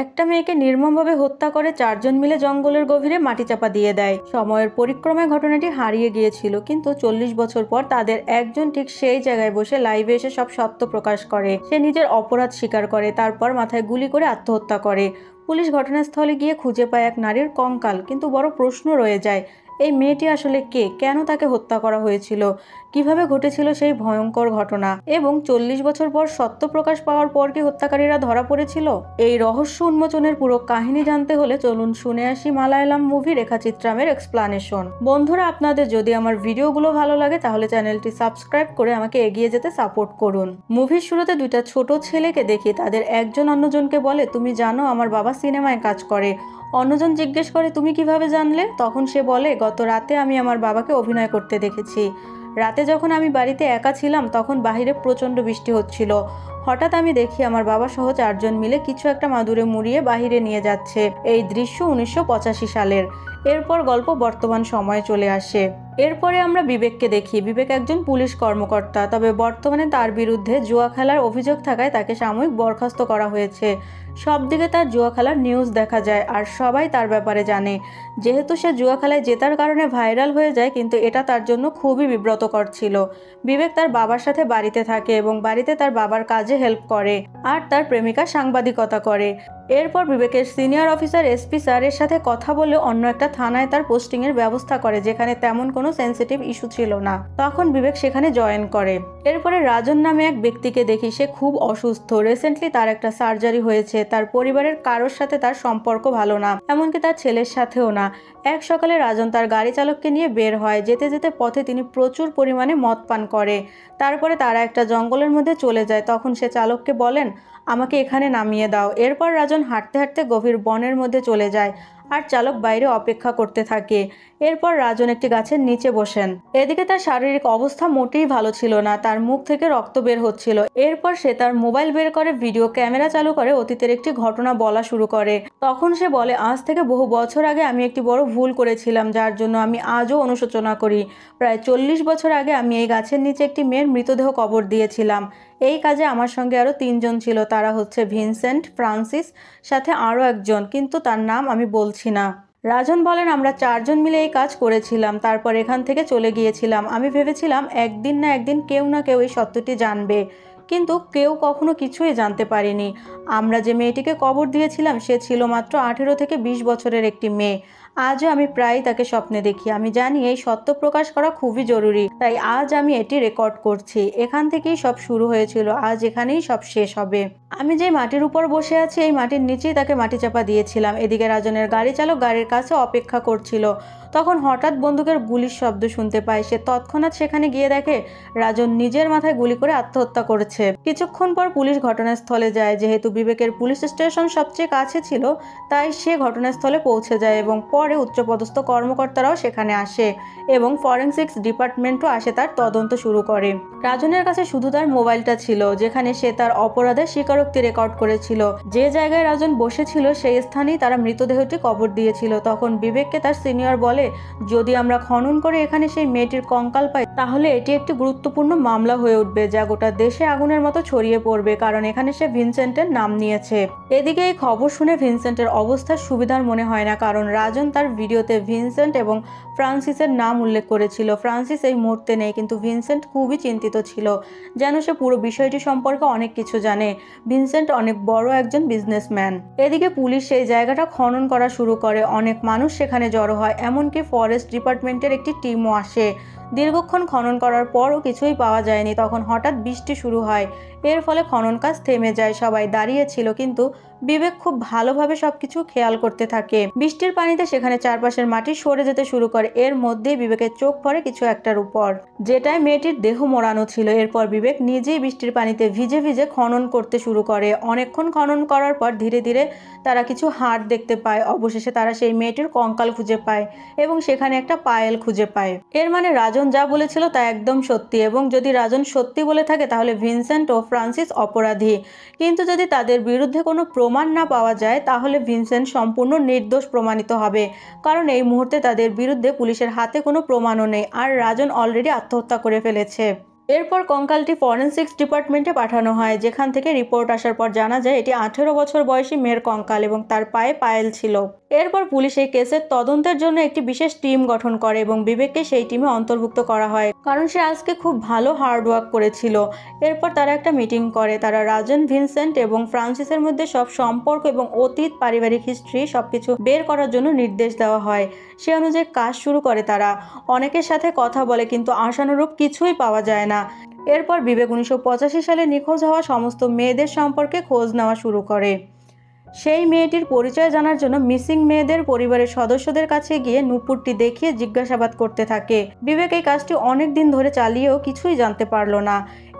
একটা মেয়েকে নির্মমভাবে হত্যা করে 4 জন মিলে জঙ্গলের গভীরে মাটি চাপা দিয়ে দেয়। সময়ের পরিক্রমায় ঘটনাটি হারিয়ে গিয়েছিল, কিন্তু 40 বছর পর তাদের একজন ঠিক সেই জায়গায় বসে লাইভে এসে সব সত্য প্রকাশ করে। সে নিজের অপরাধ স্বীকার করে, তারপর মাথায় গুলি করে আত্মহত্যা করে। পুলিশ ঘটনাস্থলে গিয়ে খুঁজে পায় এক নারীর কঙ্কাল, কিন্তু বড় প্রশ্ন রয়ে যায়, এই মেয়েটি আসলে কে, কেন তাকে হত্যা করা হয়েছিল, কিভাবে ঘটেছিল সেই ভয়ঙ্কর ঘটনা, এবং 40 বছর পর সত্য প্রকাশ পাওয়ার পর কি হত্যাকারীরা ধরা পড়েছিল? এই রহস্য উন্মোচনের পুরো কাহিনী জানতে হলে চলুন শুনে আসি মালায়ালাম মুভি রেখাচিত্রামের এক্সপ্লানেশন। বন্ধুরা, আপনাদের যদি আমার ভিডিওগুলো ভালো লাগে তাহলে চ্যানেলটি সাবস্ক্রাইব করে আমাকে এগিয়ে যেতে সাপোর্ট করুন। মুভির শুরুতে দুইটা ছোট ছেলেকে দেখি, তাদের একজন অন্যজনকে বলে, তুমি জানো আমার বাবা সিনেমায় কাজ করে। অন্যজন জিজ্ঞেস করে, তুমি কিভাবে জানলে? তখন সে বলে, গত রাতে আমি আমার বাবাকে অভিনয় করতে দেখেছি। রাতে যখন আমি বাড়িতে একা ছিলাম তখন বাহিরে প্রচণ্ড বৃষ্টি হচ্ছিল। হঠাৎ আমি দেখি আমার বাবা সহ 4 জন মিলে কিছু একটা মাদুরে মুড়িয়ে বাহিরে নিয়ে যাচ্ছে। এই দৃশ্য 1985 সালের। এরপর গল্প বর্তমান সময়ে চলে আসে। এরপরে আমরা বিবেককে দেখি। বিবেক একজন পুলিশ কর্মকর্তা, তবে বর্তমানে তার বিরুদ্ধে জুয়া খেলার অভিযোগ থাকায় তাকে সাময়িক বরখাস্ত করা হয়েছে। সব দিকে তার জুয়া খেলার নিউজ দেখা যায় আর সবাই তার ব্যাপারে জানে। যেহেতু সে জুয়া খেলায় জেতার কারণে ভাইরাল হয়ে যায়, কিন্তু এটা তার জন্য খুবই বিব্রতকর ছিল। বিবেক তার বাবার সাথে বাড়িতে থাকে এবং বাড়িতে তার বাবার কাজে হেল্প করে, আর তার প্রেমিকা সাংবাদিকতা করে। এরপর বিবেকের সিনিয়র অফিসার এসপি স্যারের সাথে কথা বলে অন্য একটা থানায় তার পোস্টিং এর ব্যবস্থা করে, যেখানে তেমন কোনো সেন্সিটিভ ইস্যু ছিল না। তখন বিবেক সেখানে জয়েন করে। এরপরে রাজন নামে এক ব্যক্তিকে দেখি। সে খুব অসুস্থ। রিসেন্টলি তার একটা সার্জারি হয়েছে। তার পরিবারের কারোর সাথে তার সম্পর্ক ভালো না, এমনকি তার ছেলের সাথেও না। এক সকালে রাজন তার গাড়ি চালককে নিয়ে বের হয়। যেতে যেতে পথে তিনি প্রচুর পরিমাণে মদ পান করে। তারপরে তারা একটা জঙ্গলের মধ্যে চলে যায়। তখন সে চালককে বলেন, আমাকে এখানে নামিয়ে দাও। এরপর রাজন হাঁটতে হাঁটতে গভীর বনের মধ্যে চলে যায় আর চালক বাইরে অপেক্ষা করতে থাকে। এরপর রাজন একটি গাছের নিচে বসেন। এদিকে তার শারীরিক অবস্থা মোটেই ভালো ছিল না, তার মুখ থেকে রক্ত বের হচ্ছিল। এরপর সে তার মোবাইল বের করে ভিডিও ক্যামেরা চালু করে অতীতের একটি ঘটনা বলা শুরু করে। তখন সে বলে, আজ থেকে বহু বছর আগে আমি একটি বড় ভুল করেছিলাম, যার জন্য আমি আজও অনুশোচনা করি। প্রায় 40 বছর আগে আমি এই গাছের নিচে একটি মেয়ের মৃতদেহ কবর দিয়েছিলাম। এই কাজে আমার সঙ্গে আরও 3 জন ছিল। তারা হচ্ছে ভিনসেন্ট, ফ্রান্সিস, সাথে আরও একজন, কিন্তু তার নাম আমি বলছি না। রাজন বলেন, আমরা 4 জন মিলে এই কাজ করেছিলাম। তারপর এখান থেকে চলে গিয়েছিলাম। আমি ভেবেছিলাম একদিন না একদিন কেউ না কেউ এই সত্যটি জানবে, কিন্তু কেউ কখনো কিছুই জানতে পারেনি। আমরা যে মেয়েটিকে কবর দিয়েছিলাম সে ছিল মাত্র 18 থেকে 20 বছরের একটি মেয়ে। আজও আমি প্রায়ই তাকে স্বপ্নে দেখি। আমি জানি এই সত্য প্রকাশ করা খুবই জরুরি, তাই আজ আমি এটি রেকর্ড করছি। এখান থেকেই সব শুরু হয়েছিল, আজ এখানেই সব শেষ হবে। আমি যে মাটির উপর বসে আছি এই মাটির নিচেই তাকে মাটি চাপা দিয়েছিলাম। এদিকে রাজনের গাড়ি চালক গাড়ির কাছে অপেক্ষা করছিল। তখন হঠাৎ বন্দুকের গুলির শব্দ শুনতে পায়। সে তৎক্ষণাৎ সেখানে গিয়ে দেখে রাজন নিজের মাথায় গুলি করে আত্মহত্যা করেছে। কিছুক্ষণ পর পুলিশ ঘটনাস্থলে যায়। যেহেতু বিবেকের পুলিশ স্টেশন সবচেয়ে কাছে ছিল, তাই সে ঘটনাস্থলে পৌঁছে যায় এবং পরে উচ্চপদস্থ কর্মকর্তারাও সেখানে আসে এবং ফরেনসিক্স ডিপার্টমেন্টও আসে তার তদন্ত শুরু করে। রাজনের কাছে শুধু তার মোবাইলটা ছিল, যেখানে সে তার অপরাধের স্বীকারোক্তি রেকর্ড করেছিল। যে জায়গায় রাজন বসেছিল সেই স্থানেই তারা মৃতদেহটি কবর দিয়েছিল। তখন বিবেককে তার সিনিয়র বলে, যদি আমরা খনন করে এখানে সেই মেয়েটির কঙ্কাল পাই তাহলে এটি একটি গুরুত্বপূর্ণ মামলা হয়ে উঠবে, যা গোটা দেশে আগুনের মতো ছড়িয়ে পড়বে, কারণ এখানে সে ভিনসেন্টের নাম নিয়েছে। এদিকে এই খবর শুনে ভিনসেন্টের অবস্থা সুবিধার মনে হয় না, কারণ রাজন তার ভিডিওতে ভিনসেন্ট এবং ফ্রান্সিসের নাম উল্লেখ করেছিল। ফ্রান্সিস এই মুহূর্তে নেই, কিন্তু ভিনসেন্ট খুবই চিন্তিত ছিল, যেন সে পুরো বিষয়টি সম্পর্কে অনেক কিছু জানে। ভিনসেন্ট অনেক বড় একজন বিজনেসম্যান। এদিকে পুলিশ সেই জায়গাটা খনন করা শুরু করে। অনেক মানুষ সেখানে জড়ো হয়, এমনকি ফরেস্ট ডিপার্টমেন্টের একটি টিমও আসে। দীর্ঘক্ষণ খনন করার পরও কিছুই পাওয়া যায়নি। তখন হঠাৎ বৃষ্টি শুরু হয়। এর ফলে খনন কাজ থেমে যায়। সবাই দাঁড়িয়ে ছিল, কিন্তু বিবেক খুব ভালোভাবে সবকিছু খেয়াল করতে থাকে। বৃষ্টির পানিতে সেখানে চারপাশের মাটি সরে যেতে শুরু করে। এর মধ্যেই বিবেকের চোখ পড়ে কিছু একটার উপর, যেটায় মেয়েটির দেহ মোড়ানো ছিল। এরপর বিবেক নিজেই বৃষ্টির পানিতে ভিজে ভিজে খনন করতে শুরু করে। অনেকক্ষণ খনন করার পর ধীরে ধীরে তারা কিছু হাড় দেখতে পায়। অবশেষে তারা সেই মেয়েটির কঙ্কাল খুঁজে পায় এবং সেখানে একটা পায়েল খুঁজে পায়। এর মানে রাজন যা বলেছিল তা একদম সত্যি, এবং যদি রাজন সত্যি বলে থাকে তাহলে ভিনসেন্ট ও ফ্রান্সিস অপরাধী। কিন্তু যদি তাদের বিরুদ্ধে কোনো প্রমাণ না পাওয়া যায় তাহলে ভিনসেন্ট সম্পূর্ণ নির্দোষ প্রমাণিত হবে, কারণ এই মুহূর্তে তাদের বিরুদ্ধে পুলিশের হাতে কোনো প্রমাণও নেই আর রাজন অলরেডি আত্মহত্যা করে ফেলেছে। এরপর কঙ্কালটি ফরেনসিক্স ডিপার্টমেন্টে পাঠানো হয়, যেখান থেকে রিপোর্ট আসার পর জানা যায় এটি 18 বছর বয়সী মেয়ের কঙ্কাল এবং তার পায়ে পায়েল ছিল। এরপর পুলিশ এই কেসের তদন্তের জন্য একটি বিশেষ টিম গঠন করে এবং বিবেককে সেই টিমে অন্তর্ভুক্ত করা হয়, কারণ সে আজকে খুব ভালো হার্ডওয়ার্ক করেছিল। এরপর তারা একটা মিটিং করে। তারা রাজন, ভিনসেন্ট এবং ফ্রান্সিসের মধ্যে সব সম্পর্ক এবং অতীত, পারিবারিক হিস্ট্রি সবকিছু বের করার জন্য নির্দেশ দেওয়া হয়। সে অনুযায়ী কাজ শুরু করে তারা। অনেকের সাথে কথা বলে কিন্তু আশানুরূপ কিছুই পাওয়া যায় না। এরপর বিবেক 1985 সালে নিখোঁজ হওয়া সমস্ত মেয়েদের সম্পর্কে খোঁজ নেওয়া শুরু করে। সেই মেয়েটির পরিচয় জানার জন্য মিসিং মেয়েদের পরিবারের সদস্যদের কাছে গিয়ে নূপুরটি দেখিয়ে জিজ্ঞাসাবাদ করতে থাকে। বিবেক এই কাজটি অনেক দিন ধরে চালিয়েও কিছুই জানতে পারল না।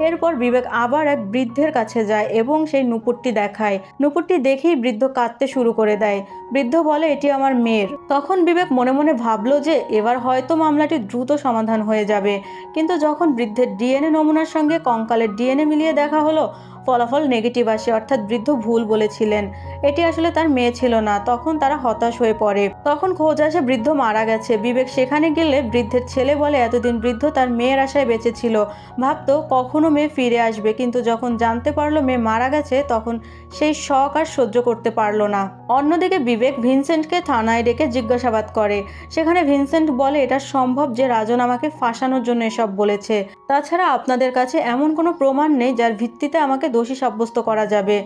এরপর বিবেক আবার এক বৃদ্ধের কাছে যায় এবং সেই নূপুরটি দেখায়। নূপুরটি দেখেই বৃদ্ধ কাঁদতে শুরু করে দেয়। বৃদ্ধ বলে, এটি আমার মেয়ের। তখন বিবেক মনে মনে ভাবলো যে এবার হয়তো মামলাটি দ্রুত সমাধান হয়ে যাবে। কিন্তু যখন বৃদ্ধের ডিএনএ নমুনার সঙ্গে কঙ্কালের ডিএনএ মিলিয়ে দেখা হলো, ফলাফল নেগেটিভ আসে, অর্থাৎ বৃদ্ধ ভুল বলেছিলেন, এটি আসলে তার মেয়ে ছিল না। তখন তারা হতাশ হয়ে পড়ে। তখন খোঁজ আসে বৃদ্ধ মারা গেছে। বিবেক সেখানে গেলে বৃদ্ধের ছেলে বলে এতদিন বৃদ্ধ তার মেয়ের আশায় বেঁচে ছিল, ভাবতো কখনো মেয়ে ফিরে আসবে, কিন্তু যখন জানতে পারলো মেয়ে মারা গেছে তখন সেই শক আর সহ্য করতে পারলো না। অন্যদিকে বিবেক ভিনসেন্টকে থানায় ডেকে জিজ্ঞাসাবাদ করে। সেখানে ভিনসেন্ট বলে, এটা সম্ভব যে রাজন আমাকে ফাঁসানোর জন্য এসব বলেছে। তাছাড়া আপনাদের কাছে এমন কোনো প্রমাণ নেই যার ভিত্তিতে আমাকে দোষী সাব্যস্ত করা যাবে।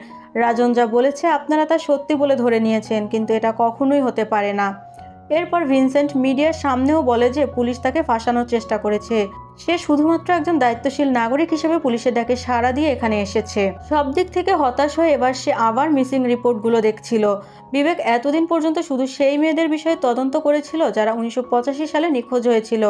রাজন যা বলেছে আপনারা তা সত্যি বলে ধরে নিয়েছেন, কিন্তু এটা কখনোই হতে পারে না। এরপর ভিনসেন্ট মিডিয়ার সামনেও বলে যে পুলিশ তাকে ফাঁসানোর চেষ্টা করেছে। সে শুধুমাত্র একজন দায়িত্বশীল নাগরিক হিসেবে পুলিশের ডাকে সাড়া দিয়ে এখানে এসেছে। সব দিক থেকে হতাশ হয়ে এবার সে আবার মিসিং রিপোর্টগুলো দেখছিল। বিবেক এতদিন পর্যন্ত শুধু সেই মেয়েদের বিষয়ে তদন্ত করেছিল যারা 1985 সালে নিখোঁজ হয়েছিল,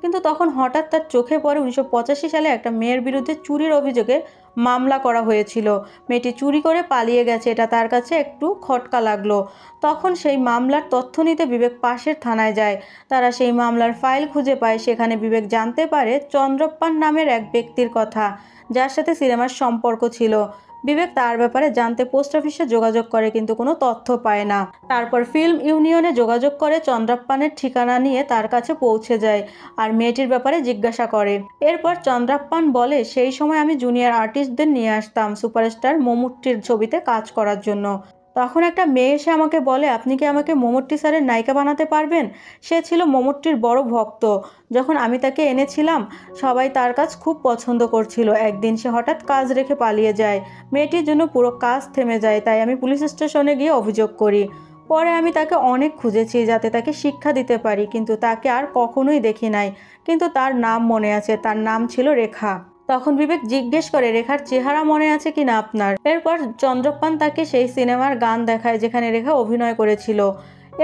কিন্তু তখন হঠাৎ তার চোখে পড়ে 1985 সালে একটা মেয়ের বিরুদ্ধে চুরির অভিযোগে মামলা করা হয়েছিল। মেয়েটি চুরি করে পালিয়ে গেছে, এটা তার কাছে একটু খটকা লাগলো। তখন সেই মামলার তথ্য নিতে বিবেক পাশের থানায় যায়। তারা সেই মামলার ফাইল খুঁজে পায়। সেখানে বিবেক জানতে পারে চন্দ্রপ্পান নামের এক ব্যক্তির কথা, যার সাথে সিনেমার সম্পর্ক ছিল। বিবেক তার ব্যাপারে জানতে পোস্ট অফিসে যোগাযোগ করে, কিন্তু কোনো তথ্য পায় না। তারপর ফিল্ম ইউনিয়নে যোগাযোগ করে চন্দ্রাপ্পানের ঠিকানা নিয়ে তার কাছে পৌঁছে যায় আর মেয়েটির ব্যাপারে জিজ্ঞাসা করে। এরপর চন্দ্রাপ্পান বলে, সেই সময় আমি জুনিয়র আর্টিস্টদের নিয়ে আসতাম সুপারস্টার মমুট্টির ছবিতে কাজ করার জন্য। তখন একটা মেয়ে এসে আমাকে বলে, আপনি কি আমাকে মমুট্টি স্যারের নায়িকা বানাতে পারবেন? সে ছিল মমুট্টির বড় ভক্ত। যখন আমি তাকে এনেছিলাম সবাই তার কাজ খুব পছন্দ করছিল। একদিন সে হঠাৎ কাজ রেখে পালিয়ে যায়। মেয়েটির জন্য পুরো কাজ থেমে যায়, তাই আমি পুলিশ স্টেশনে গিয়ে অভিযোগ করি। পরে আমি তাকে অনেক খুঁজেছি যাতে তাকে শিক্ষা দিতে পারি, কিন্তু তাকে আর কখনোই দেখি নাই। কিন্তু তার নাম মনে আছে, তার নাম ছিল রেখা। তখন বিবেক জিজ্ঞেস করে, রেখার চেহারা মনে আছে কিনা আপনার? এরপর চন্দ্রপ্পান তাকে সেই সিনেমার গান দেখায় যেখানে রেখা অভিনয় করেছিল।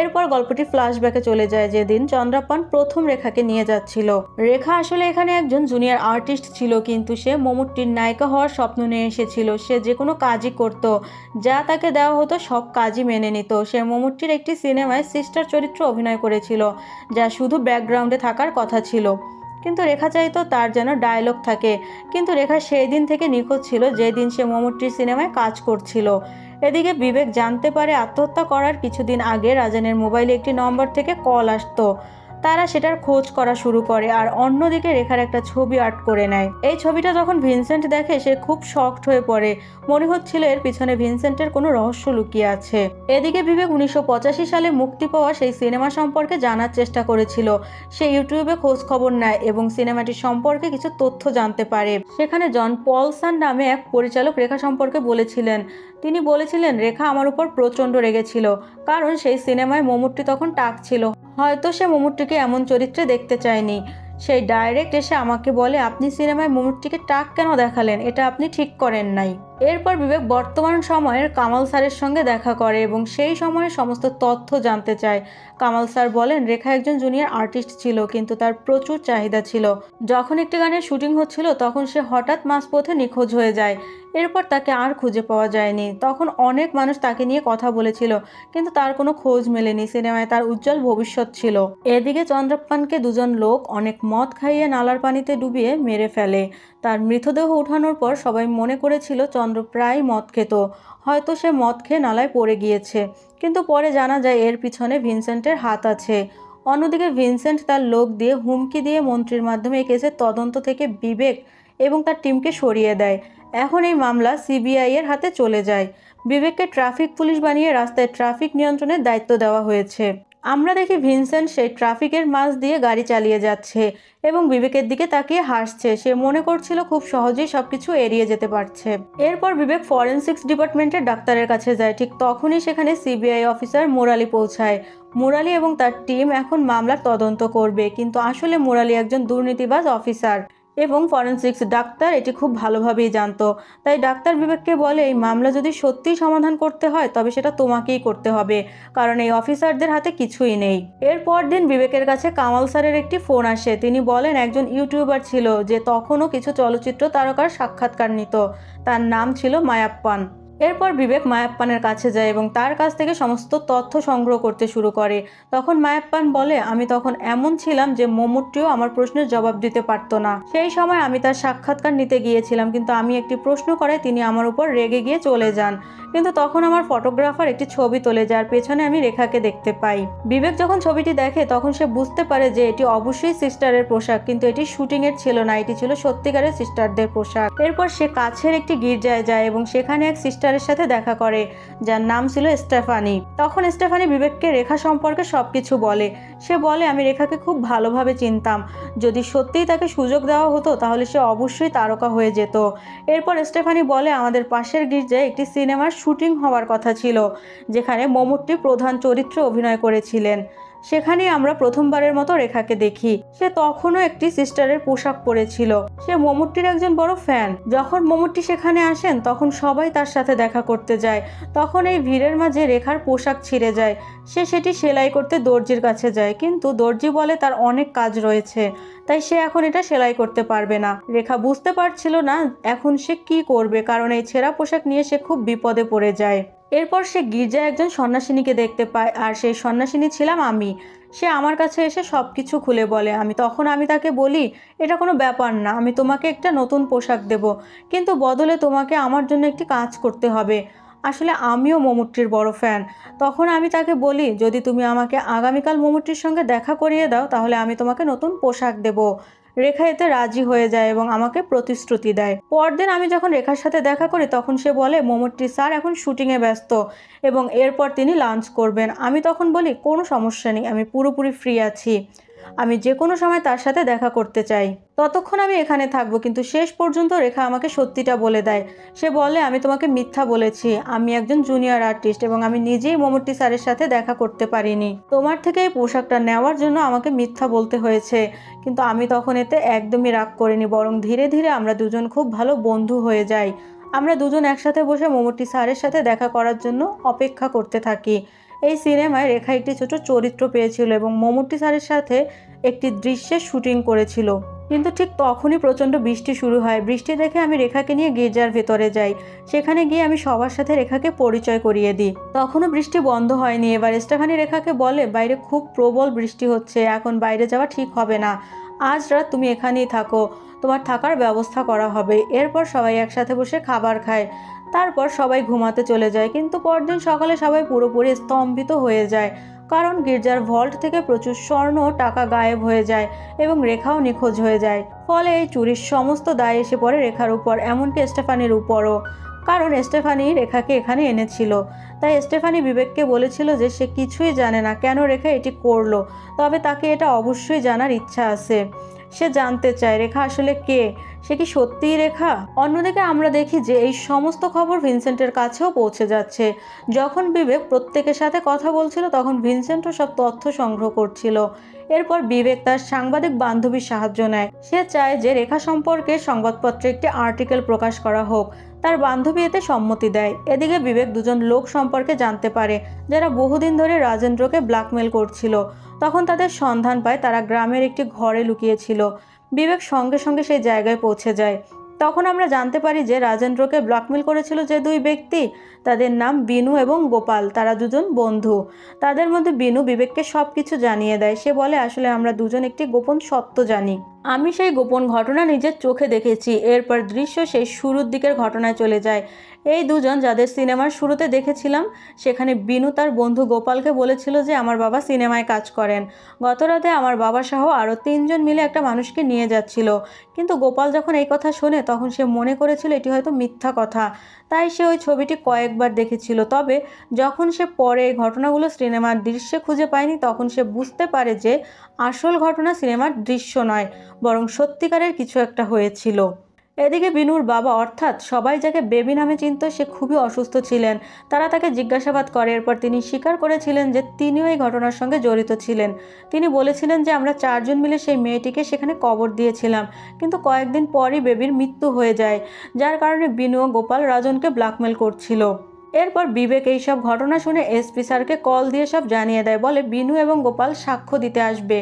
এরপর গল্পটি ফ্ল্যাশব্যাকে চলে যায়, যেদিন চন্দ্রপ্পান প্রথম রেখাকে নিয়ে যাচ্ছিল। রেখা আসলে এখানে একজন জুনিয়র আর্টিস্ট ছিল, কিন্তু সে মমুট্টির নায়িকা হওয়ার স্বপ্ন নিয়ে এসেছিল। সে যে কোনো কাজই করত, যা তাকে দেওয়া হতো সব কাজই মেনে নিত। সে মমুট্টির একটি সিনেমায় সিস্টার চরিত্র অভিনয় করেছিল, যা শুধু ব্যাকগ্রাউন্ডে থাকার কথা ছিল। কিন্তু রেখা চাইতো তার যেন ডায়লগ থাকে। কিন্তু রেখা সেই দিন থেকে নিখোঁজ ছিল যেদিন সে মমুট্টির সিনেমায় কাজ করছিল। এদিকে বিবেক জানতে পারে আত্মহত্যা করার কিছুদিন আগে রাজানের মোবাইলে একটি নম্বর থেকে কল আসতো। তারা সেটার খোঁজ করা শুরু করে আর অন্যদিকে রেখার একটা ছবি আর্ট করে নেয়। এই ছবিটা যখন ভিনসেন্ট দেখে সে খুব শকড হয়ে পড়ে। মনে হচ্ছিল এর পিছনে ভিনসেন্টের কোনো রহস্য লুকিয়ে আছে। এদিকে বিবেক 1985 সালে মুক্তি পাওয়া সেই সিনেমা সম্পর্কে জানার চেষ্টা করেছিল। সে ইউটিউবে খোঁজ খবর নেয় এবং সিনেমাটি সম্পর্কে কিছু তথ্য জানতে পারে। সেখানে জন পলসন নামে এক পরিচালক রেখা সম্পর্কে বলেছিলেন। তিনি বলেছিলেন, রেখা আমার উপর প্রচণ্ড রেগেছিল, কারণ সেই সিনেমায় মমুট্টি তখন টাক ছিল। হয়তো সে মমুট্টিকে এমন চরিত্রে দেখতে চায়নি। সেই ডাইরেক্ট এসে আমাকে বলে, আপনি সিনেমায় মমুট্টিকে টাক কেন দেখালেন? এটা আপনি ঠিক করেন নাই। এরপর বিবেক বর্তমান সময়ের কামাল স্যারের সঙ্গে দেখা করে এবং সেই সময়ের সমস্ত তথ্য জানতে চায়। কামাল স্যার বলেন, রেখা একজন জুনিয়র আর্টিস্ট ছিল, কিন্তু তার প্রচুর চাহিদা ছিল। যখন একটি গানের শুটিং হচ্ছিল তখন সে হঠাৎ মাঝপথে নিখোঁজ হয়ে যায়। এরপর তাকে আর খুঁজে পাওয়া যায়নি। তখন অনেক মানুষ তাকে নিয়ে কথা বলেছিল, কিন্তু তার কোনো খোঁজ মেলেনি। সিনেমায় তার উজ্জ্বল ভবিষ্যৎ ছিল। এদিকে চন্দ্রপ্পানকে দুজন লোক অনেক মদ খাইয়ে নালার পানিতে ডুবিয়ে মেরে ফেলে। তার মৃতদেহ উঠানোর পর সবাই মনে করেছিল চন্দ্র প্রায় মদ খেত, হয়তো সে মদ খেয়ে নালায় পড়ে গিয়েছে। কিন্তু পরে জানা যায় এর পিছনে ভিনসেন্টের হাত আছে। অন্যদিকে ভিনসেন্ট তার লোক দিয়ে হুমকি দিয়ে মন্ত্রীর মাধ্যমে এই কেসের তদন্ত থেকে বিবেক এবং তার টিমকে সরিয়ে দেয়। এখন এই মামলা সিবিআই এর হাতে চলে যায়। বিবেককে ট্রাফিক পুলিশ বানিয়ে রাস্তায় ট্রাফিক নিয়ন্ত্রণের দায়িত্ব দেওয়া হয়েছে। আমরা দেখি ভিনসেন্ট সেই ট্রাফিকের মাঝ দিয়ে গাড়ি চালিয়ে যাচ্ছে এবং বিবেকের দিকে তাকিয়ে হাসছে। সে মনে করছিল খুব সহজেই সবকিছু এড়িয়ে যেতে পারছে। এরপর বিবেক ফরেনসিক্স ডিপার্টমেন্টের ডাক্তারের কাছে যায়। ঠিক তখনই সেখানে সিবিআই অফিসার মুরালি পৌঁছায়। মুরালি এবং তার টিম এখন মামলার তদন্ত করবে, কিন্তু আসলে মুরালি একজন দুর্নীতিবাজ অফিসার এবং ফরেনসিক্স ডাক্তার এটি খুব ভালোভাবেই জানতো। তাই ডাক্তার বিবেককে বলে, এই মামলা যদি সত্যিই সমাধান করতে হয় তবে সেটা তোমাকেই করতে হবে, কারণ এই অফিসারদের হাতে কিছুই নেই। এরপর দিন বিবেকের কাছে কামাল স্যারের একটি ফোন আসে। তিনি বলেন একজন ইউটিউবার ছিল যে তখনও কিছু চলচ্চিত্র তারকার সাক্ষাৎকার নিত। তার নাম ছিল মায়াপ্পান। এরপর বিবেক মায়াপ্পানের কাছে যায় এবং তার কাছ থেকে সমস্ত তথ্য সংগ্রহ করতে শুরু করে। তখন মায়াপ্পান বলে, আমি তখন এমন ছিলাম যে মমূর্তিও আমার প্রশ্নের জবাব দিতে পারতো না। সেই সময় আমি তার সাক্ষাৎকার নিতে গিয়েছিলাম, কিন্তু আমি একটি প্রশ্ন করায় তিনি আমার উপর রেগে গিয়ে চলে যান। কিন্তু তখন আমার ফটোগ্রাফার একটি ছবি তোলে যার পেছনে আমি রেখাকে দেখতে পাই। বিবেক যখন ছবিটি দেখে তখন সে বুঝতে পারে যে এটি অবশ্যই সিস্টারের পোশাক, কিন্তু এটি শুটিংয়ের ছিল না, এটি ছিল সত্যিকারের সিস্টারদের পোশাক। এরপর সে কাছের একটি গির্জায় যায় এবং সেখানে এক সিস্টারের সাথে দেখা করে যার নাম ছিল স্টেফানি। তখন স্টেফানি বিবেককে রেখা সম্পর্কে সবকিছু বলে। সে বলে, আমি রেখাকে খুব ভালোভাবে চিনতাম, যদি সত্যিই তাকে সুযোগ দেওয়া হতো তাহলে সে অবশ্যই তারকা হয়ে যেত। এরপর স্টেফানি বলে, আমাদের পাশের গির্জায় একটি সিনেমার শুটিং হওয়ার কথা ছিল যেখানে মমূর্তি প্রধান চরিত্রে অভিনয় করেছিলেন। সেখানেই আমরা প্রথমবারের মতো রেখাকে দেখি। সে তখনও একটি সিস্টারের পোশাক পরেছিল। সে মমূর্তির একজন বড় ফ্যান। যখন মমূর্তি সেখানে আসেন তখন সবাই তার সাথে দেখা করতে যায়। তখন এই ভিড়ের মাঝে রেখার পোশাক ছিঁড়ে যায়। সে সেটি সেলাই করতে দর্জির কাছে যায়, কিন্তু দর্জি বলে তার অনেক কাজ রয়েছে, তাই সে এখন এটা সেলাই করতে পারবে না। রেখা বুঝতে পারছিল না এখন সে কি করবে, কারণ এই ছেঁড়া পোশাক নিয়ে সে খুব বিপদে পড়ে যায়। এরপর সে গির্জায় একজন সন্ন্যাসিনীকে দেখতে পায়, আর সেই সন্ন্যাসিনী ছিলাম আমি। সে আমার কাছে এসে সব কিছু খুলে বলে। আমি তাকে বলি, এটা কোনো ব্যাপার না, আমি তোমাকে একটা নতুন পোশাক দেব, কিন্তু বদলে তোমাকে আমার জন্য একটি কাজ করতে হবে। আসলে আমিও মমূর্তির বড় ফ্যান। তখন আমি তাকে বলি, যদি তুমি আমাকে আগামীকাল মমূর্তির সঙ্গে দেখা করিয়ে দাও তাহলে আমি তোমাকে নতুন পোশাক দেব। রেখা এতে রাজি হয়ে যায় এবং আমাকে প্রতিশ্রুতি দেয়। পরদিন আমি যখন রেখার সাথে দেখা করি তখন সে বলে, মমূর্তি স্যার এখন শুটিংয়ে ব্যস্ত এবং এরপর তিনি লাঞ্চ করবেন। আমি তখন বলি, কোনো সমস্যা নেই, আমি পুরোপুরি ফ্রি আছি, আমি যে কোনো সময় তার সাথে দেখা করতে চাই, ততক্ষণ আমি এখানে থাকবো। কিন্তু শেষ পর্যন্ত রেখা আমাকে সত্যিটা বলে দেয়। সে বলে, আমি তোমাকে মিথ্যা বলেছি, আমি একজন জুনিয়র আর্টিস্ট এবং আমি নিজেই মমূর্তি স্যারের সাথে দেখা করতে পারিনি। তোমার থেকে এই পোশাকটা নেওয়ার জন্য আমাকে মিথ্যা বলতে হয়েছে। কিন্তু আমি তখন এতে একদমই রাগ করিনি, বরং ধীরে ধীরে আমরা দুজন খুব ভালো বন্ধু হয়ে যাই। আমরা দুজন একসাথে বসে মমূর্তি স্যারের সাথে দেখা করার জন্য অপেক্ষা করতে থাকি। এই সিনেমায় রেখা একটি ছোট চরিত্র পেয়েছিল এবং মমূর্তি স্যারের সাথে একটি দৃশ্যের শুটিং করেছিল। কিন্তু ঠিক তখনই প্রচণ্ড বৃষ্টি শুরু হয়। বৃষ্টি দেখে আমি রেখাকে নিয়ে গির্জার ভেতরে যাই। সেখানে গিয়ে আমি সবার সাথে রেখাকে পরিচয় করিয়ে দিই। তখনও বৃষ্টি বন্ধ হয়নি। এবার স্টেফানি রেখাকে বলে, বাইরে খুব প্রবল বৃষ্টি হচ্ছে, এখন বাইরে যাওয়া ঠিক হবে না, আজ রাত তুমি এখানেই থাকো, তোমার থাকার ব্যবস্থা করা হবে। এরপর সবাই একসাথে বসে খাবার খায়। তারপর সবাই ঘুমাতে চলে যায়। কিন্তু পরদিন সকালে সবাই পুরোপুরি স্তম্ভিত হয়ে যায়, কারণ গির্জার ভল্ট থেকে প্রচুর স্বর্ণ টাকা গায়েব হয়ে যায় এবং রেখাও নিখোঁজ হয়ে যায়। ফলে এই চুরির সমস্ত দায় এসে পড়ে রেখার উপর, এমনকি স্টেফানির উপরও, কারণ স্টেফানি রেখাকে এখানে এনেছিল। তাই স্টেফানি বিবেককে বলেছিল যে সে কিছুই জানে না কেন রেখা এটি করলো, তবে তাকে এটা অবশ্যই জানার ইচ্ছা আছে। সে জানতে চায় রেখা আসলে কে, সে কি সত্যিই রেখা। অন্যদিকে আমরা দেখি যে এই সমস্ত খবর ভিনসেন্টের কাছেও পৌঁছে যাচ্ছে। যখন বিবেক প্রত্যেকের সাথে কথা বলছিল তখন ভিনসেন্টও সব তথ্য সংগ্রহ করছিল। এরপর বিবেক তার সাংবাদিক বান্ধবীর সাহায্য নেয়। সে চায় যে রেখা সম্পর্কে সংবাদপত্রে একটি আর্টিকেল প্রকাশ করা হোক। তার বান্ধবী এতে সম্মতি দেয়। এদিকে বিবেক দুজন লোক সম্পর্কে জানতে পারে যারা বহুদিন ধরে রাজেন্দ্রকে ব্ল্যাকমেল করছিল। তখন তাদের সন্ধান পায়, তারা গ্রামের একটি ঘরে লুকিয়েছিল। বিবেক সঙ্গে সঙ্গে সেই জায়গায় পৌঁছে যায়। তখন আমরা জানতে পারি যে রাজেন্দ্রকে ব্ল্যাকমেল করেছিল যে দুই ব্যক্তি, তাদের নাম বিনু এবং গোপাল। তারা দুজন বন্ধু। তাদের মধ্যে বিনু বিবেককে সব কিছু জানিয়ে দেয়। সে বলে, আসলে আমরা দুজন একটি গোপন সত্য জানি। আমি সেই গোপন ঘটনা নিজের চোখে দেখেছি। এরপর দৃশ্য সেই শুরুর দিকের ঘটনায় চলে যায়। এই দুজন যাদের সিনেমার শুরুতে দেখেছিলাম, সেখানে বিনু তার বন্ধু গোপালকে বলেছিল যে আমার বাবা সিনেমায় কাজ করেন। গতরাতে আমার বাবা সহ আরও 3জন মিলে একটা মানুষকে নিয়ে যাচ্ছিল। কিন্তু গোপাল যখন এই কথা শোনে তখন সে মনে করেছিল এটি হয়তো মিথ্যা কথা। তাই সে ওই ছবিটি কয়েকবার দেখেছিল। তবে যখন সে পরে এই ঘটনাগুলো সিনেমার দৃশ্যে খুঁজে পায়নি, তখন সে বুঝতে পারে যে আসল ঘটনা সিনেমার দৃশ্য নয়, বরং সত্যিকারের কিছু একটা হয়েছিল। এদিকে বিনুর বাবা, অর্থাৎ সবাই যাকে বেবি নামে চিনত, সে খুবই অসুস্থ ছিলেন। তারা তাকে জিজ্ঞাসাবাদ করে। এরপর তিনি স্বীকার করেছিলেন যে তিনিও এই ঘটনার সঙ্গে জড়িত ছিলেন। তিনি বলেছিলেন যে আমরা 4জন মিলে সেই মেয়েটিকে সেখানে কবর দিয়েছিলাম, কিন্তু কয়েকদিন পরই বেবির মৃত্যু হয়ে যায়, যার কারণে বিনু ও গোপাল রাজনকে ব্ল্যাকমেল করছিল। এরপর বিবেক এইসব ঘটনা শুনে এসপি স্যারকে কল দিয়ে সব জানিয়ে দেয়। বলে বিনু এবং গোপাল সাক্ষ্য দিতে আসবে।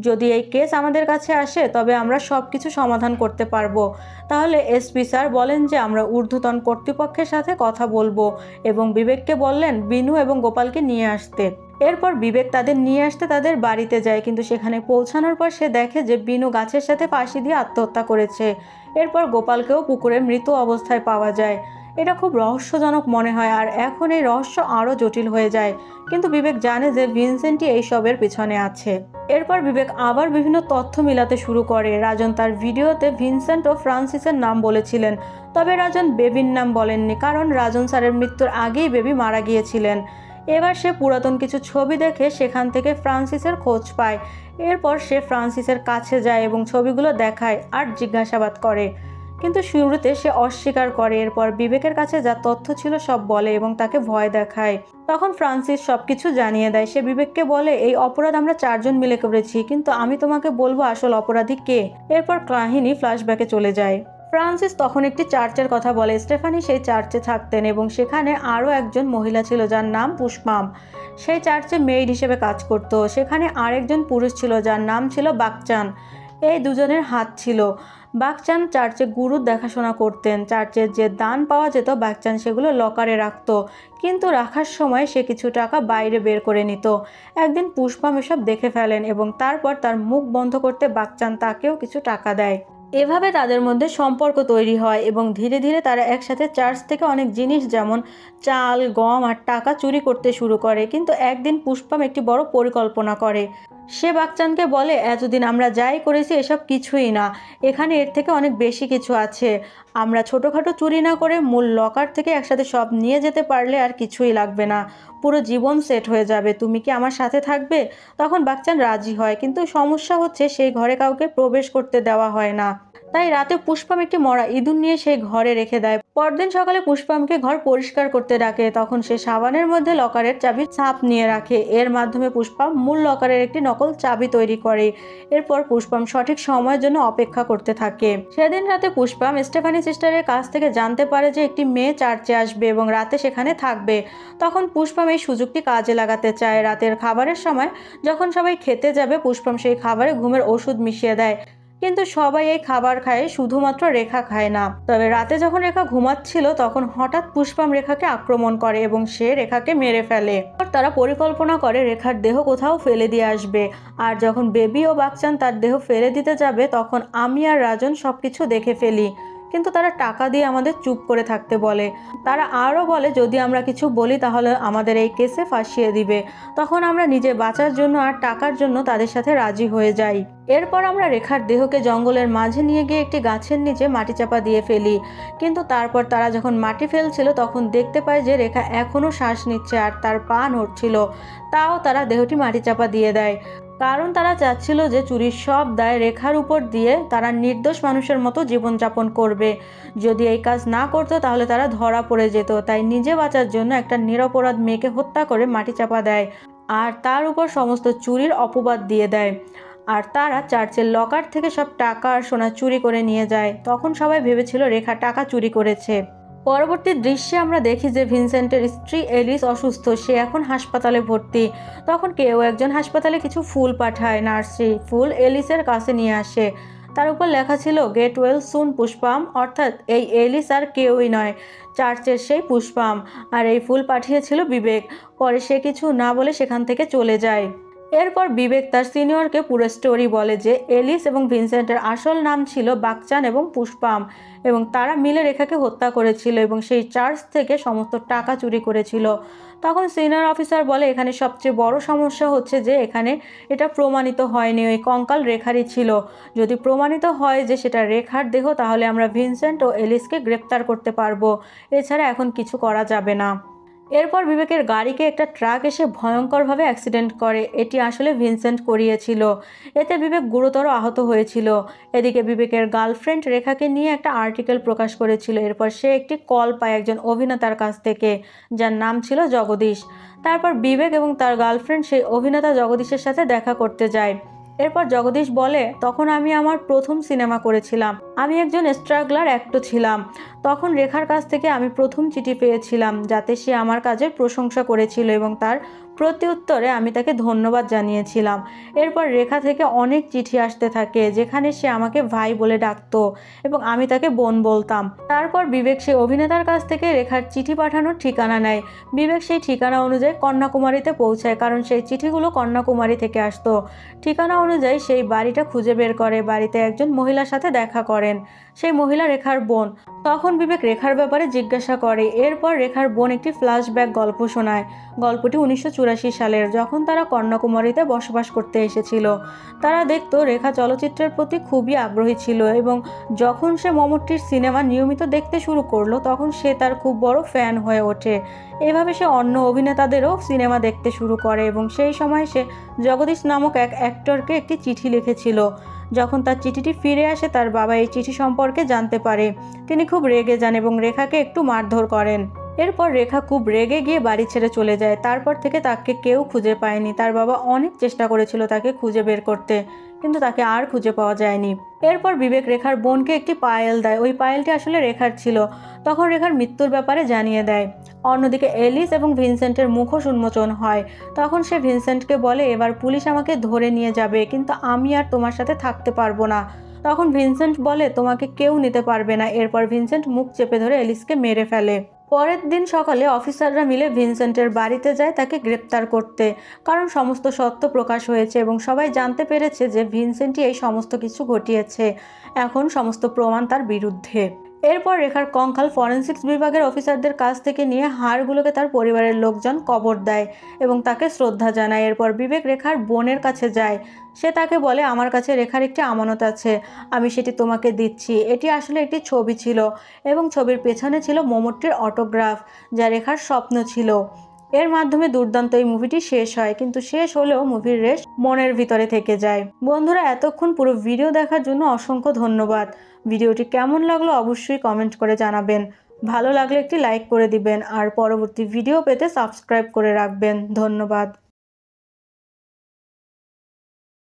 যদি এই কেস আমাদের কাছে আসে তবে আমরা সব কিছু সমাধান করতে পারবো। তাহলে এসপি স্যার বলেন যে আমরা ঊর্ধ্বতন কর্তৃপক্ষের সাথে কথা বলবো এবং বিবেককে বললেন বিনু এবং গোপালকে নিয়ে আসতে। এরপর বিবেক তাদের নিয়ে আসতে তাদের বাড়িতে যায়, কিন্তু সেখানে পৌঁছানোর পর সে দেখে যে বিনু গাছের সাথে ফাঁসি দিয়ে আত্মহত্যা করেছে। এরপর গোপালকেও পুকুরে মৃত অবস্থায় পাওয়া যায়। এটা খুব রহস্যজনক মনে হয়, আর এখন এই রহস্য আরও জটিল হয়ে যায়। কিন্তু বিবেক জানে যে ভিনসেন্টই এইসবের পিছনে আছে। এরপর বিবেক আবার বিভিন্ন তথ্য মিলাতে শুরু করে। রাজন তার ভিডিওতে ভিনসেন্ট ও ফ্রান্সিসের নাম বলেছিলেন, তবে রাজন বেবির নাম বলেননি, কারণ রাজন স্যারের মৃত্যুর আগেই বেবি মারা গিয়েছিলেন। এবার সে পুরাতন কিছু ছবি দেখে সেখান থেকে ফ্রান্সিসের খোঁজ পায়। এরপর সে ফ্রান্সিসের কাছে যায় এবং ছবিগুলো দেখায় আর জিজ্ঞাসাবাদ করে, কিন্তু শুরুতে সে অস্বীকার করে। এরপর বিবেকের কাছে যা তথ্য ছিল সব বলে এবং তাকে ভয় দেখায়। তখন ফ্রান্সিস সবকিছু জানিয়ে দেয়। সে বিবেককে বলে, এই অপরাধ আমরা 4জন মিলে করেছি, কিন্তু আমি তোমাকে বলবো আসল অপরাধী কে। এরপর কাহিনী ফ্ল্যাশব্যাকে চলে যায়। ফ্রান্সিস তখন একটি চার্চের কথা বলে। স্টেফানি সেই চার্চে থাকতেন এবং সেখানে আরও একজন মহিলা ছিল যার নাম পুষ্পাম। সেই চার্চে মেইড হিসেবে কাজ করত। সেখানে আরেকজন পুরুষ ছিল যার নাম ছিল বাকচান। এই দুজনের হাত ছিল। বাকচান চার্চে গুরুর দেখাশোনা করতেন। চার্চের যে দান পাওয়া যেত বাকচান সেগুলো লকারে রাখত, কিন্তু রাখার সময় সে কিছু টাকা বাইরে বের করে নিত। একদিন পুষ্পাম এসব দেখে ফেলেন এবং তারপর তার মুখ বন্ধ করতে বাকচান তাকেও কিছু টাকা দেয়। এভাবে তাদের মধ্যে সম্পর্ক তৈরি হয় এবং ধীরে ধীরে তারা একসাথে চার্চ থেকে অনেক জিনিস যেমন চাল, গম আর টাকা চুরি করতে শুরু করে। কিন্তু একদিন পুষ্পাম একটি বড় পরিকল্পনা করে। সে বাকচানকে বলে, এতদিন আমরা যাই করেছি এসব কিছুই না, এখানে এর থেকে অনেক বেশি কিছু আছে। আমরা ছোটোখাটো চুরি না করে মূল লকার থেকে একসাথে সব নিয়ে যেতে পারলে আর কিছুই লাগবে না, পুরো জীবন সেট হয়ে যাবে। তুমি কি আমার সাথে থাকবে? তখন বাকচান রাজি হয়, কিন্তু সমস্যা হচ্ছে সেই ঘরে কাউকে প্রবেশ করতে দেওয়া হয় না। তাই রাতে পুষ্পাম একটি মরা ইঁদুর নিয়ে সেই ঘরে রেখে দেয়। পরদিন সকালে পুষ্পামকে ঘর পরিষ্কার করতে ডাকে। তখন সে সাবানের মধ্যে লকারের চাবির ছাপ নিয়ে রাখে। এর মাধ্যমে পুষ্পাম মূল লকারের একটি নকল চাবি তৈরি করে। এরপর পুষ্পাম সঠিক সময়ের জন্য অপেক্ষা করতে থাকে। সেদিন রাতে পুষ্পাম স্টেফানি সিস্টারের কাছ থেকে জানতে পারে যে একটি মেয়ে চার্চে আসবে এবং রাতে সেখানে থাকবে। তখন পুষ্পাম এই সুযোগটি কাজে লাগাতে চায়। রাতের খাবারের সময় যখন সবাই খেতে যাবে, পুষ্পাম সেই খাবারে ঘুমের ওষুধ মিশিয়ে দেয়। কিন্তু সবাই এই খাবার খায়, শুধুমাত্র রেখা খায় না। তবে রাতে যখন রেখা ঘুমাচ্ছিল তখন হঠাৎ পুষ্পাম রেখাকে আক্রমণ করে এবং সে রেখাকে মেরে ফেলে। তারা পরিকল্পনা করে রেখার দেহ কোথাও ফেলে দিয়ে আসবে। আর যখন বেবি ও বাকচান তার দেহ ফেলে দিতে যাবে তখন আমি আর রাজন সবকিছু দেখে ফেলি, কিন্তু তারা টাকা দিয়ে আমাদের চুপ করে থাকতে বলে। তারা আরও বলে যদি আমরা কিছু বলি তাহলে আমাদের এই কেসে ফাঁসিয়ে দিবে। তখন আমরা নিজে বাঁচার জন্য আর টাকার জন্য তাদের সাথে রাজি হয়ে যাই। এরপর আমরা রেখার দেহকে জঙ্গলের মাঝে নিয়ে গিয়ে একটি গাছের নিচে মাটি চাপা দিয়ে ফেলি। কিন্তু তারপর তারা যখন মাটি ফেলছিল তখন দেখতে পায় যে রেখা এখনও শ্বাস নিচ্ছে আর তার পা নড়ছিল। তাও তারা দেহটি মাটি চাপা দিয়ে দেয়, কারণ তারা চাচ্ছিল যে চুরির সব দায় রেখার উপর দিয়ে তারা নির্দোষ মানুষের মতো জীবনযাপন করবে। যদি এই কাজ না করতো তাহলে তারা ধরা পড়ে যেত। তাই নিজে বাঁচার জন্য একটা নিরপরাধ মেয়েকে হত্যা করে মাটি চাপা দেয় আর তার উপর সমস্ত চুরির অপবাদ দিয়ে দেয়। আর তারা চার্চের লকার থেকে সব টাকা আর সোনা চুরি করে নিয়ে যায়। তখন সবাই ভেবেছিল রেখা টাকা চুরি করেছে। পরবর্তী দৃশ্যে আমরা দেখি যে ভিনসেন্টের স্ত্রী এলিস অসুস্থ, সে এখন হাসপাতালে ভর্তি। তখন কেউ একজন হাসপাতালে কিছু ফুল পাঠায়। নার্সি ফুল এলিসের কাছে নিয়ে আসে। তার উপর লেখা ছিল গেট ওয়েল সুন পুষ্পাম, অর্থাৎ এই এলিস আর কেউই নয়, চার্চের সেই পুষ্পাম। আর এই ফুল পাঠিয়েছিল বিবেক। পরে সে কিছু না বলে সেখান থেকে চলে যায়। এরপর বিবেক তার সিনিয়রকে পুরো স্টোরি বলে যে এলিস এবং ভিনসেন্টের আসল নাম ছিল বাকচান এবং পুষ্পাম, এবং তারা মিলে রেখাকে হত্যা করেছিল এবং সেই চার্চ থেকে সমস্ত টাকা চুরি করেছিল। তখন সিনিয়র অফিসার বলে এখানে সবচেয়ে বড় সমস্যা হচ্ছে যে এখানে এটা প্রমাণিত হয়নি ওই কঙ্কাল রেখারই ছিল। যদি প্রমাণিত হয় যে সেটা রেখার দেহ, তাহলে আমরা ভিনসেন্ট ও এলিসকে গ্রেপ্তার করতে পারবো। এছাড়া এখন কিছু করা যাবে না। এরপর বিবেকের গাড়িকে একটা ট্রাক এসে ভয়ঙ্করভাবে অ্যাক্সিডেন্ট করে। এটি আসলে ভিনসেন্ট করিয়েছিল। এতে বিবেক গুরুতর আহত হয়েছিল। এদিকে বিবেকের গার্লফ্রেন্ড রেখাকে নিয়ে একটা আর্টিকেল প্রকাশ করেছিল। এরপর সে একটি কল পায় একজন অভিনেতার কাছ থেকে, যার নাম ছিল জগদীশ। তারপর বিবেক এবং তার গার্লফ্রেন্ড সেই অভিনেতা জগদীশের সাথে দেখা করতে যায়। এরপর জগদীশ বলে, তখন আমি আমার প্রথম সিনেমা করেছিলাম, আমি একজন স্ট্রাগলার অ্যাক্টর ছিলাম। তখন রেখার কাছ থেকে আমি প্রথম চিঠি পেয়েছিলাম, যাতে সে আমার কাজের প্রশংসা করেছিল এবং তার প্রত্যুত্তরে আমি তাকে ধন্যবাদ জানিয়েছিলাম। এরপর রেখা থেকে অনেক চিঠি আসতে থাকে, যেখানে সে আমাকে ভাই বলে ডাকতো এবং আমি তাকে বোন বলতাম। তারপর বিবেক সেই অভিনেতার কাছ থেকে রেখার চিঠি পাঠানোর ঠিকানা নেয়। বিবেক সেই ঠিকানা অনুযায়ী কন্যাকুমারীতে পৌঁছায়, কারণ সেই চিঠিগুলো কন্যাকুমারী থেকে আসতো। ঠিকানা অনুযায়ী সেই বাড়িটা খুঁজে বের করে। বাড়িতে একজন মহিলার সাথে দেখা করেন। সেই মহিলা রেখার বোন। তখন বিবেক রেখার ব্যাপারে জিজ্ঞাসা করে। এরপর রেখার বোন একটি ফ্ল্যাশব্যাক গল্প শোনায়। গল্পটি 1984 সালের, যখন তারা কন্যাকুমারীতে বসবাস করতে এসেছিল। তারা দেখতো রেখা চলচ্চিত্রের প্রতি খুবই আগ্রহী ছিল এবং যখন সে মমূর্তির সিনেমা নিয়মিত দেখতে শুরু করলো, তখন সে তার খুব বড় ফ্যান হয়ে ওঠে। এভাবে সে অন্য অভিনেতাদেরও সিনেমা দেখতে শুরু করে এবং সেই সময় সে জগদীশ নামক এক অ্যাক্টরকে একটি চিঠি লিখেছিল। যখন তার চিঠিটি ফিরে আসে, তার বাবা এই চিঠি সম্পর্কে জানতে পারে। তিনি খুব রেগে যান এবং রেখাকে একটু মারধর করেন। এরপর রেখা খুব রেগে গিয়ে বাড়ি ছেড়ে চলে যায়। তারপর থেকে তাকে কেউ খুঁজে পায়নি। তার বাবা অনেক চেষ্টা করেছিল তাকে খুঁজে বের করতে, কিন্তু তাকে আর খুঁজে পাওয়া যায়নি। এরপর বিবেক রেখার বোনকে একটি পায়েল দেয়। ওই পায়েলটি আসলে রেখার ছিল। তখন রেখার মৃত্যুর ব্যাপারে জানিয়ে দেয়। অন্যদিকে এলিস এবং ভিনসেন্টের মুখোশ উন্মোচন হয়। তখন সে ভিনসেন্টকে বলে, এবার পুলিশ আমাকে ধরে নিয়ে যাবে, কিন্তু আমি আর তোমার সাথে থাকতে পারবো না। তখন ভিনসেন্ট বলে, তোমাকে কেউ নিতে পারবে না। এরপর ভিনসেন্ট মুখ চেপে ধরে এলিসকে মেরে ফেলে। পরের দিন সকালে অফিসাররা মিলে ভিনসেন্টের বাড়িতে যায় তাকে গ্রেপ্তার করতে, কারণ সমস্ত সত্য প্রকাশ হয়েছে এবং সবাই জানতে পেরেছে যে ভিনসেন্টই এই সমস্ত কিছু ঘটিয়েছে। এখন সমস্ত প্রমাণ তার বিরুদ্ধে। এরপর রেখার কঙ্কাল ফরেনসিক্স বিভাগের অফিসারদের কাছ থেকে নিয়ে হাড়গুলোকে তার পরিবারের লোকজন কবর দেয় এবং তাকে শ্রদ্ধা জানায়। এরপর বিবেক রেখার বোনের কাছে যায়। সে তাকে বলে, আমার কাছে রেখার একটি আমানত আছে, আমি সেটি তোমাকে দিচ্ছি। এটি আসলে একটি ছবি ছিল এবং ছবির পেছনে ছিল মমূর্তির অটোগ্রাফ, যা রেখার স্বপ্ন ছিল। এর মাধ্যমে দুর্দান্ত এই মুভিটি শেষ হয়, কিন্তু শেষ হলেও মুভির রেশ মনের ভিতরে থেকে যায়। বন্ধুরা, এতক্ষণ পুরো ভিডিও দেখার জন্য অসংখ্য ধন্যবাদ। ভিডিওটি কেমন লাগলো অবশ্যই কমেন্ট করে জানাবেন। ভালো লাগলে একটি লাইক করে দিবেন আর পরবর্তী ভিডিও পেতে সাবস্ক্রাইব করে রাখবেন। ধন্যবাদ।